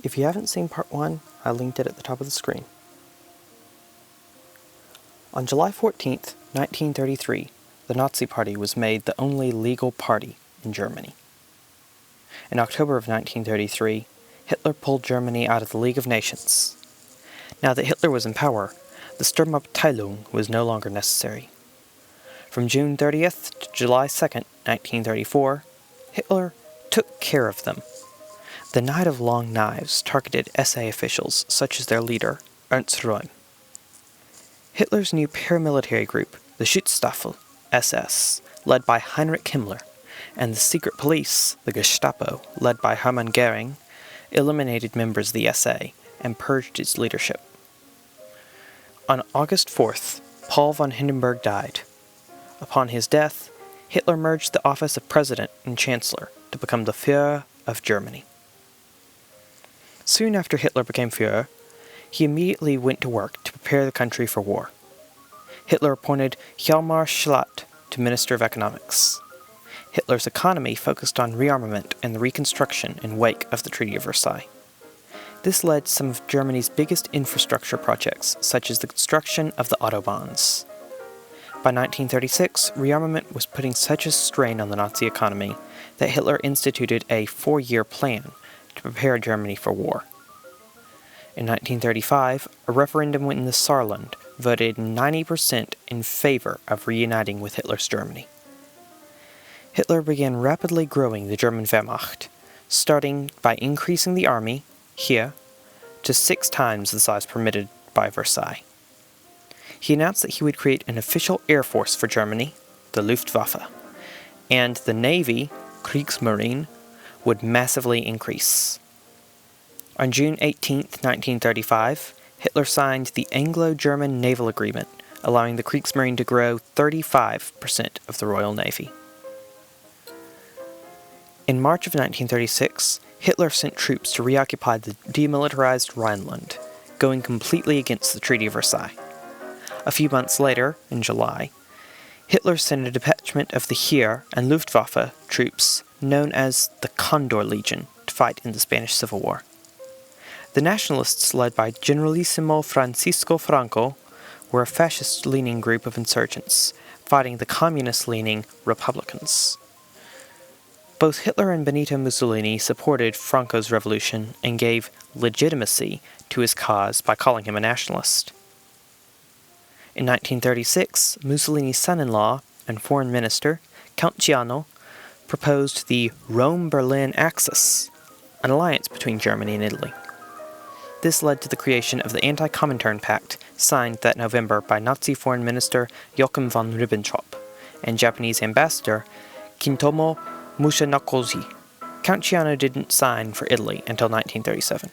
If you haven't seen part 1, I linked it at the top of the screen. On July 14th, 1933, the Nazi Party was made the only legal party in Germany. In October of 1933, Hitler pulled Germany out of the League of Nations. Now that Hitler was in power, the Sturmabteilung was no longer necessary. From June 30th to July 2nd, 1934, Hitler took care of them. The Night of Long Knives targeted SA officials such as their leader, Ernst Röhm. Hitler's new paramilitary group, the Schutzstaffel, SS, led by Heinrich Himmler, and the secret police, the Gestapo, led by Hermann Göring, eliminated members of the SA and purged its leadership. On August 4th, Paul von Hindenburg died. Upon his death, Hitler merged the office of President and Chancellor to become the Führer of Germany. Soon after Hitler became Führer, he immediately went to work to prepare the country for war. Hitler appointed Hjalmar Schacht to Minister of Economics. Hitler's economy focused on rearmament and the reconstruction in wake of the Treaty of Versailles. This led to some of Germany's biggest infrastructure projects, such as the construction of the Autobahns. By 1936, rearmament was putting such a strain on the Nazi economy that Hitler instituted a 4-year plan to prepare Germany for war. In 1935, a referendum in the Saarland voted 90% in favor of reuniting with Hitler's Germany. Hitler began rapidly growing the German Wehrmacht, starting by increasing the army, here, to 6 times the size permitted by Versailles. He announced that he would create an official air force for Germany, the Luftwaffe, and the navy, Kriegsmarine, would massively increase. On June 18, 1935, Hitler signed the Anglo-German Naval Agreement, allowing the Kriegsmarine to grow 35% of the Royal Navy. In March of 1936, Hitler sent troops to reoccupy the demilitarized Rhineland, going completely against the Treaty of Versailles. A few months later, in July, Hitler sent a detachment of the Heer and Luftwaffe troops known as the Condor Legion to fight in the Spanish Civil War. The Nationalists, led by Generalissimo Francisco Franco, were a fascist-leaning group of insurgents, fighting the communist-leaning Republicans. Both Hitler and Benito Mussolini supported Franco's revolution and gave legitimacy to his cause by calling him a nationalist. In 1936, Mussolini's son-in-law and foreign minister, Count Ciano, proposed the Rome-Berlin Axis, an alliance between Germany and Italy. This led to the creation of the Anti-Comintern Pact, signed that November by Nazi Foreign Minister Joachim von Ribbentrop and Japanese Ambassador Kintomo Mushanakoshi. Count Ciano didn't sign for Italy until 1937.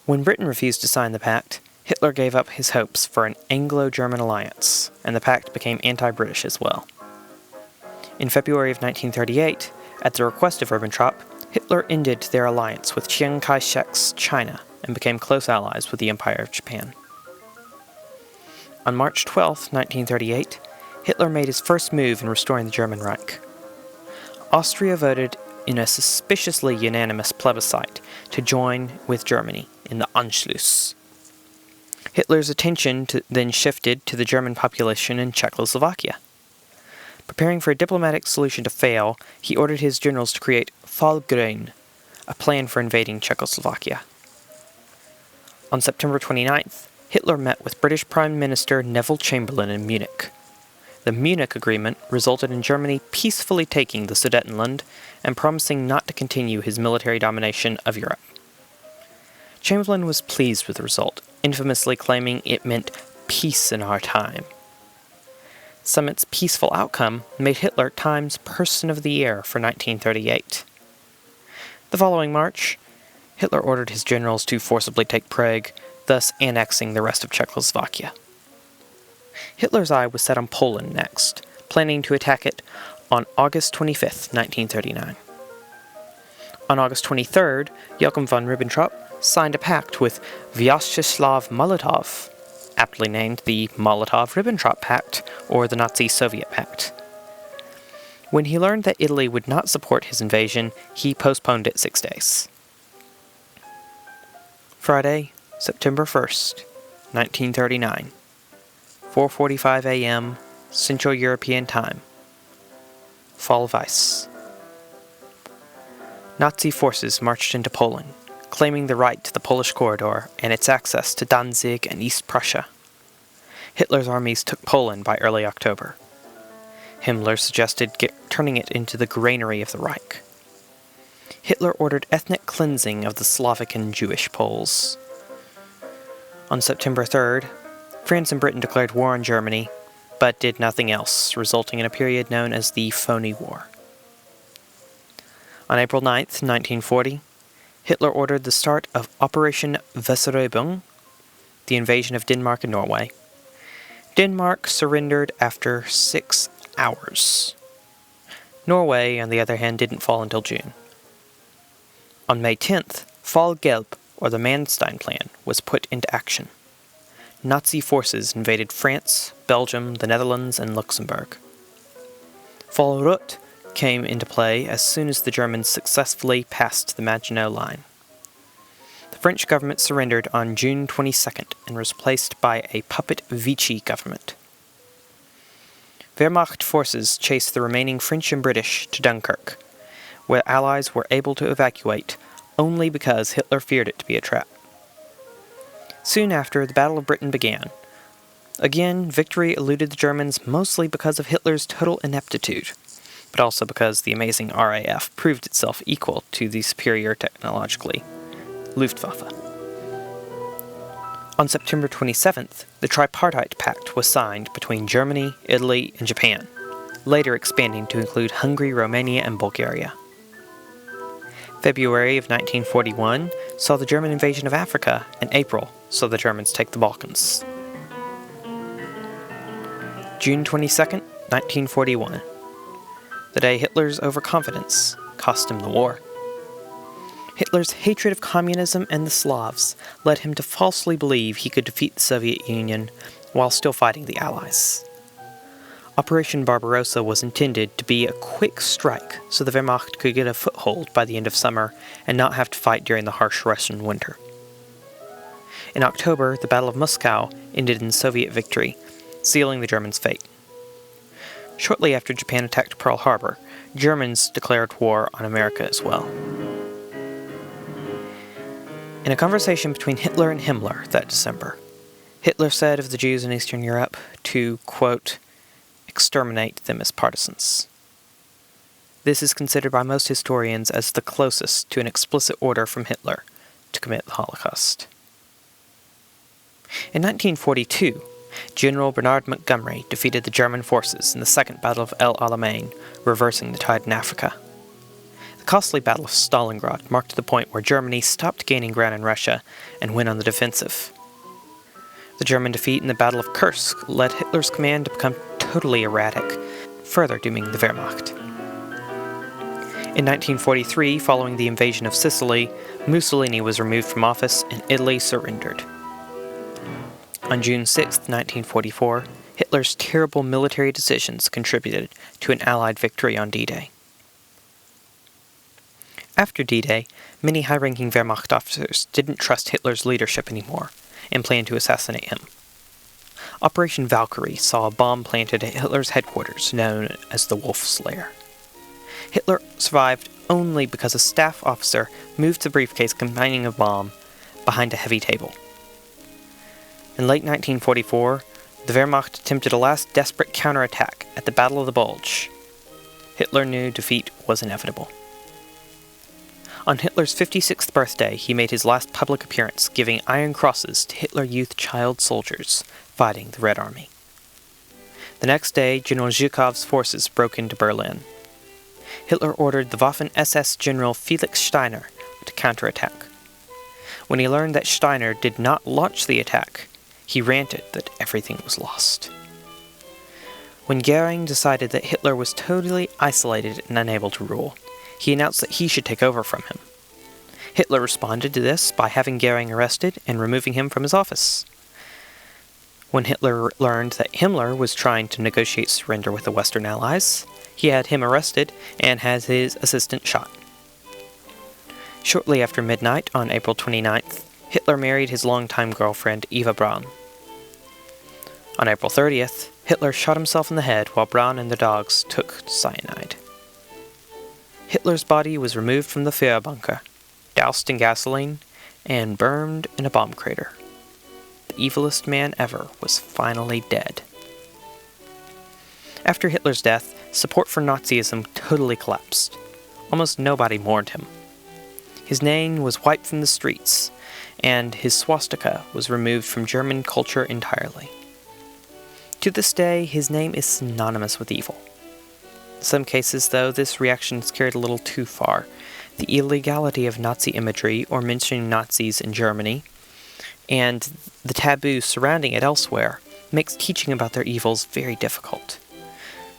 When Britain refused to sign the pact, Hitler gave up his hopes for an Anglo-German alliance, and the pact became anti-British as well. In February of 1938, at the request of Ribbentrop, Hitler ended their alliance with Chiang Kai-shek's China and became close allies with the Empire of Japan. On March 12, 1938, Hitler made his first move in restoring the German Reich. Austria voted in a suspiciously unanimous plebiscite to join with Germany in the Anschluss. Hitler's attention then shifted to the German population in Czechoslovakia. Preparing for a diplomatic solution to fail, he ordered his generals to create Fallgrün, a plan for invading Czechoslovakia. On September 29th, Hitler met with British Prime Minister Neville Chamberlain in Munich. The Munich Agreement resulted in Germany peacefully taking the Sudetenland and promising not to continue his military domination of Europe. Chamberlain was pleased with the result, infamously claiming it meant peace in our time. Summit's peaceful outcome made Hitler Time's Person of the Year for 1938. The following March, Hitler ordered his generals to forcibly take Prague, thus annexing the rest of Czechoslovakia. Hitler's eye was set on Poland next, planning to attack it on August 25, 1939. On August 23rd, Joachim von Ribbentrop signed a pact with Vyacheslav Molotov, aptly named the Molotov-Ribbentrop Pact or the Nazi-Soviet Pact. When he learned that Italy would not support his invasion, he postponed it 6 days. Friday, September 1st, 1939, 4:45 a.m. Central European Time. Fall of ice. Nazi forces marched into Poland, claiming the right to the Polish corridor and its access to Danzig and East Prussia. Hitler's armies took Poland by early October. Himmler suggested turning it into the granary of the Reich. Hitler ordered ethnic cleansing of the Slavic and Jewish Poles. On September 3rd, France and Britain declared war on Germany, but did nothing else, resulting in a period known as the Phony War. On April 9th, 1940, Hitler ordered the start of Operation Weserübung, the invasion of Denmark and Norway. Denmark surrendered after 6 hours. Norway, on the other hand, didn't fall until June. On May 10th, Fall Gelb, or the Manstein Plan, was put into action. Nazi forces invaded France, Belgium, the Netherlands, and Luxembourg. Fall Rot came into play as soon as the Germans successfully passed the Maginot Line. The French government surrendered on June 22nd and was replaced by a puppet Vichy government. Wehrmacht forces chased the remaining French and British to Dunkirk, where Allies were able to evacuate only because Hitler feared it to be a trap. Soon after, the Battle of Britain began. Again, victory eluded the Germans mostly because of Hitler's total ineptitude, but also because the amazing RAF proved itself equal to the superior technologically Luftwaffe. On September 27th, the Tripartite Pact was signed between Germany, Italy, and Japan, later expanding to include Hungary, Romania, and Bulgaria. February of 1941 saw the German invasion of Africa, and April saw the Germans take the Balkans. June 22nd, 1941. The day Hitler's overconfidence cost him the war. Hitler's hatred of communism and the Slavs led him to falsely believe he could defeat the Soviet Union while still fighting the Allies. Operation Barbarossa was intended to be a quick strike so the Wehrmacht could get a foothold by the end of summer and not have to fight during the harsh Russian winter. In October, the Battle of Moscow ended in Soviet victory, sealing the Germans' fate. Shortly after Japan attacked Pearl Harbor, Germans declared war on America as well. In a conversation between Hitler and Himmler that December, Hitler said of the Jews in Eastern Europe to, quote, exterminate them as partisans. This is considered by most historians as the closest to an explicit order from Hitler to commit the Holocaust. In 1942, General Bernard Montgomery defeated the German forces in the Second Battle of El Alamein, reversing the tide in Africa. The costly Battle of Stalingrad marked the point where Germany stopped gaining ground in Russia and went on the defensive. The German defeat in the Battle of Kursk led Hitler's command to become totally erratic, further dooming the Wehrmacht. In 1943, following the invasion of Sicily, Mussolini was removed from office and Italy surrendered. On June 6, 1944, Hitler's terrible military decisions contributed to an Allied victory on D-Day. After D-Day, many high-ranking Wehrmacht officers didn't trust Hitler's leadership anymore and planned to assassinate him. Operation Valkyrie saw a bomb planted at Hitler's headquarters, known as the Wolf's Lair. Hitler survived only because a staff officer moved the briefcase containing a bomb behind a heavy table. In late 1944, the Wehrmacht attempted a last desperate counterattack at the Battle of the Bulge. Hitler knew defeat was inevitable. On Hitler's 56th birthday, he made his last public appearance, giving iron crosses to Hitler Youth child soldiers fighting the Red Army. The next day, General Zhukov's forces broke into Berlin. Hitler ordered the Waffen-SS General Felix Steiner to counterattack. When he learned that Steiner did not launch the attack, he ranted that everything was lost. When Goering decided that Hitler was totally isolated and unable to rule, he announced that he should take over from him. Hitler responded to this by having Goering arrested and removing him from his office. When Hitler learned that Himmler was trying to negotiate surrender with the Western Allies, he had him arrested and had his assistant shot. Shortly after midnight on April 29th, Hitler married his longtime girlfriend Eva Braun. On April 30th, Hitler shot himself in the head while Braun and the dogs took cyanide. Hitler's body was removed from the Führerbunker, doused in gasoline, and burned in a bomb crater. The evilest man ever was finally dead. After Hitler's death, support for Nazism totally collapsed. Almost nobody mourned him. His name was wiped from the streets, and his swastika was removed from German culture entirely. To this day, his name is synonymous with evil. In some cases, though, this reaction is carried a little too far. The illegality of Nazi imagery or mentioning Nazis in Germany, and the taboo surrounding it elsewhere, makes teaching about their evils very difficult.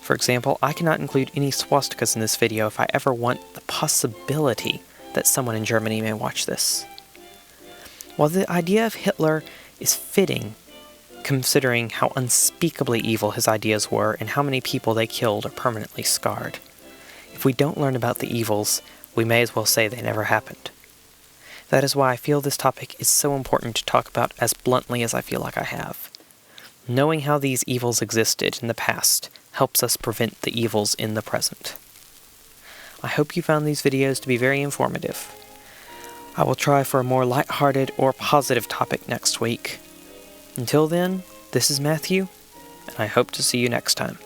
For example, I cannot include any swastikas in this video if I ever want the possibility that someone in Germany may watch this. While the idea of Hitler is fitting, considering how unspeakably evil his ideas were and how many people they killed or permanently scarred, if we don't learn about the evils, we may as well say they never happened. That is why I feel this topic is so important to talk about as bluntly as I feel like I have. Knowing how these evils existed in the past helps us prevent the evils in the present. I hope you found these videos to be very informative. I will try for a more lighthearted or positive topic next week. Until then, this is Matthew, and I hope to see you next time.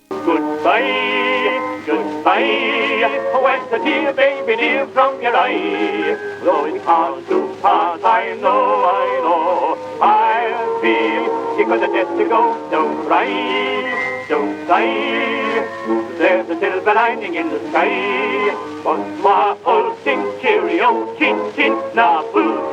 Goodbye, goodbye, went a tear, baby dear, from your eye. Though it's hard to part, I know, I'll be sick of the death to go. Don't cry, don't die, there's a silver lining in the sky. Once more, old thing, cheerio, chin, chin, na, boo,